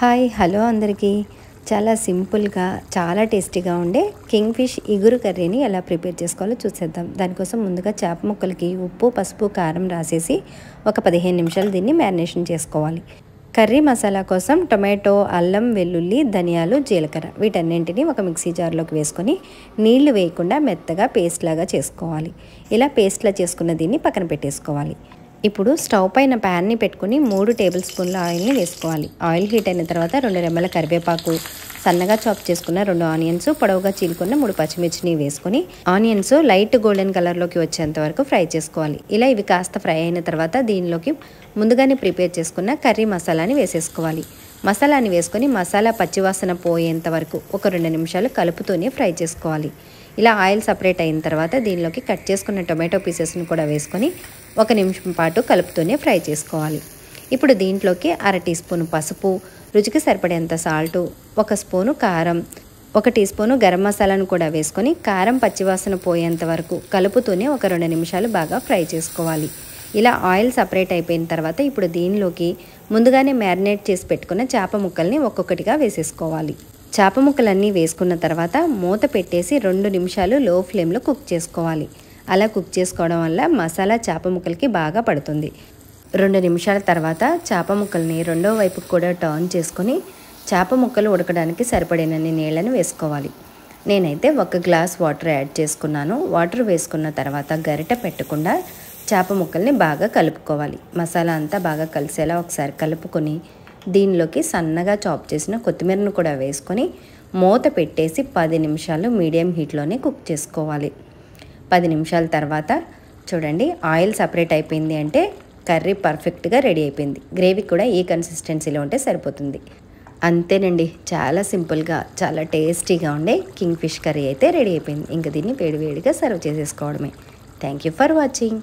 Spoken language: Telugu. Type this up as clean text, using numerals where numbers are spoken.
హాయ్ హలో అందరికీ చాలా సింపుల్గా చాలా టేస్టీగా ఉండే కింగ్ ఫిష్ ఇగురు కర్రీని ఎలా ప్రిపేర్ చేసుకోవాలో చూసేద్దాం. దానికోసం ముందుగా చేప ముక్కలకి ఉప్పు పసుపు కారం రాసేసి ఒక 15 నిమిషాలు దీన్ని మ్యారినేషన్ చేసుకోవాలి. కర్రీ మసాలా కోసం టొమాటో అల్లం వెల్లుల్లి ధనియాలు జీలకర్ర వీటన్నింటినీ ఒక మిక్సీ జార్లోకి వేసుకొని నీళ్లు వేయకుండా మెత్తగా పేస్ట్ లాగా చేసుకోవాలి. ఇలా పేస్ట్లా చేసుకున్న దీన్ని పక్కన పెట్టేసుకోవాలి. ఇప్పుడు స్టవ్ పైన ప్యాన్ని పెట్టుకుని 3 టేబుల్ స్పూన్ల ఆయిల్ని వేసుకోవాలి. ఆయిల్ హీట్ అయిన తర్వాత 2 రెమ్మల కరివేపాకు, సన్నగా చాప్ చేసుకున్న 2 ఆనియన్స్, పొడవుగా చీలుకున్న 3 పచ్చిమిర్చిని వేసుకొని ఆనియన్స్ లైట్ గోల్డెన్ కలర్లోకి వచ్చేంత వరకు ఫ్రై చేసుకోవాలి. ఇలా ఇవి కాస్త ఫ్రై అయిన తర్వాత దీనిలోకి ముందుగానే ప్రిపేర్ చేసుకున్న కర్రీ మసాలాని వేసేసుకోవాలి. మసాలాని వేసుకొని మసాలా పచ్చివాసన పోయేంత వరకు ఒక 2 నిమిషాలు కలుపుతూనే ఫ్రై చేసుకోవాలి. ఇలా ఆయిల్ సపరేట్ అయిన తర్వాత దీనిలోకి కట్ చేసుకున్న టొమాటో పీసెస్ని కూడా వేసుకొని 1 నిమిషం పాటు కలుపుతూనే ఫ్రై చేసుకోవాలి. ఇప్పుడు దీంట్లోకి 1/2 టీ స్పూన్ పసుపు, రుచికి సరిపడేంత సాల్టు, 1 స్పూను కారం, 1 టీ స్పూను గరం మసాలాను కూడా వేసుకొని కారం పచ్చివాసన పోయేంత వరకు కలుపుతూనే ఒక 2 నిమిషాలు బాగా ఫ్రై చేసుకోవాలి. ఇలా ఆయిల్ సపరేట్ అయిపోయిన తర్వాత ఇప్పుడు దీనిలోకి ముందుగానే మ్యారినేట్ చేసి పెట్టుకున్న చేప ముక్కల్ని ఒక్కొక్కటిగా వేసేసుకోవాలి. చేప ముక్కలన్నీ వేసుకున్న తర్వాత మూత పెట్టేసి 2 నిమిషాలు లో ఫ్లేమ్లో కుక్ చేసుకోవాలి. అలా కుక్ చేసుకోవడం వల్ల మసాలా చేప ముక్కలకి బాగా పడుతుంది. 2 నిమిషాల తర్వాత చేప ముక్కల్ని రెండో వైపుకి కూడా టర్న్ చేసుకొని చేప ముక్కలు ఉడకడానికి సరిపడినన్ని నీళ్ళని వేసుకోవాలి. నేనైతే 1 గ్లాస్ వాటర్ యాడ్ చేసుకున్నాను. వాటర్ వేసుకున్న తర్వాత గరిటె పెట్టకుండా చేప ముక్కల్ని బాగా కలుపుకోవాలి. మసాలా అంతా బాగా కలిసేలా ఒకసారి కలుపుకొని దీనిలోకి సన్నగా చాప్ చేసిన కొత్తిమీరను కూడా వేసుకొని మూత పెట్టేసి 10 నిమిషాలు మీడియం హీట్లోనే కుక్ చేసుకోవాలి. 10 నిమిషాల తర్వాత చూడండి ఆయిల్ సపరేట్ అయిపోయింది అంటే కర్రీ పర్ఫెక్ట్గా రెడీ అయిపోయింది. గ్రేవీ కూడా ఈ కన్సిస్టెన్సీలో ఉంటే సరిపోతుంది. అంతేనండి, చాలా సింపుల్గా చాలా టేస్టీగా ఉండే కింగ్ ఫిష్ కర్రీ అయితే రెడీ అయిపోయింది. ఇంకా దీన్ని వేడివేడిగా సర్వ్ చేసేసుకోవడమే. Thank you for watching.